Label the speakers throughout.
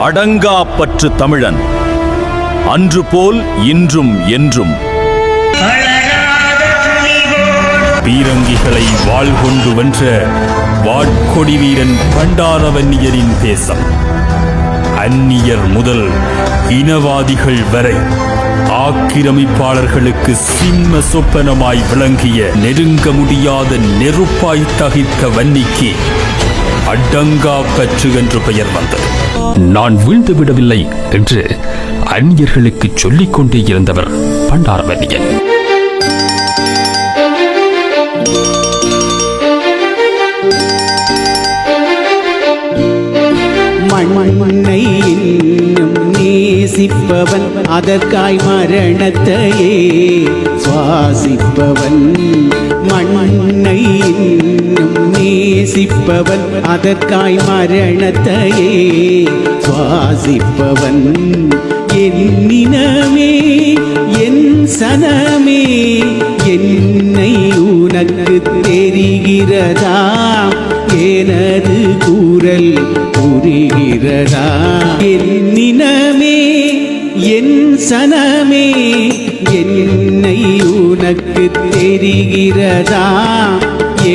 Speaker 1: அடங்கா பற்று தமிழன், அன்று போல் இன்றும் என்றும். பீரங்கிகளை வாள் கொண்டு வென்ற வாட்கொடி வீரன் பண்டாரவன்னியரின் தேசம். அந்நியர் முதல் இனவாதிகள் வரை ஆக்கிரமிப்பாளர்களுக்கு சிம்ம சொப்பனமாய் விளங்கிய நெருங்க முடியாத நெருப்பாய் தகித்த வன்னிக்கு அடங்கா பற்று என்று பெயர் வந்தது.
Speaker 2: நான் வீழ்ந்து விடவில்லை என்று அந்நியர்களுக்கு சொல்லிக் கொண்டே இருந்தவர் பண்டாரவன்னியன்.
Speaker 3: மண்ணை இன்னும் நேசிப்பவன், அதற்காய் மரணத்தையே சுவாசிப்பவன். மண்ணை இன்னும் நேசிப்பவன், அதற்காய் மரணத்தையே சுவாசிப்பவன். என்னினமே என் சனமே, என்னை உனக்கு தெரிகிறதா? எனது கூறல் புரிகிறதா? என்னினமே என் சனமே, என்னை உனக்கு தெரிகிறதா?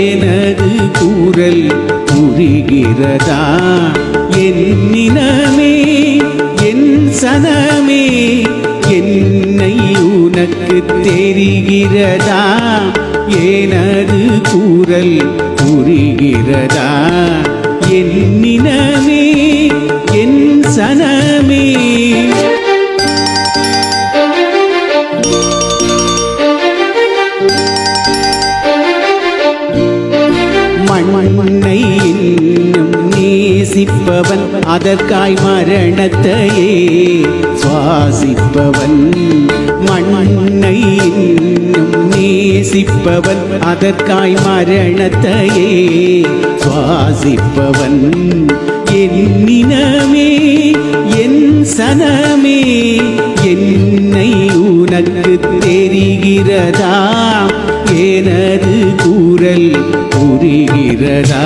Speaker 3: எனது கூறல் புரிகிறதா? என்னினமே என் சனமே, என்னை உனக்கு தெரிகிறதா? எனது கூறல் புரிகிறதா? என்னினமே என் சனமே. மண்ணை இன்னும் நேசிப்பவன், அதற்காய் மரணத்தையே சுவாசிப்பவன். மண்ணை இன்னும் நேசிப்பவன், அதற்காய் மரணத்தையே சுவாசிப்பவன். என்னினமே என் சனமே, என்னை உனக்கு தெரிகிறதா? எனது கூறல் புரிகிறதா?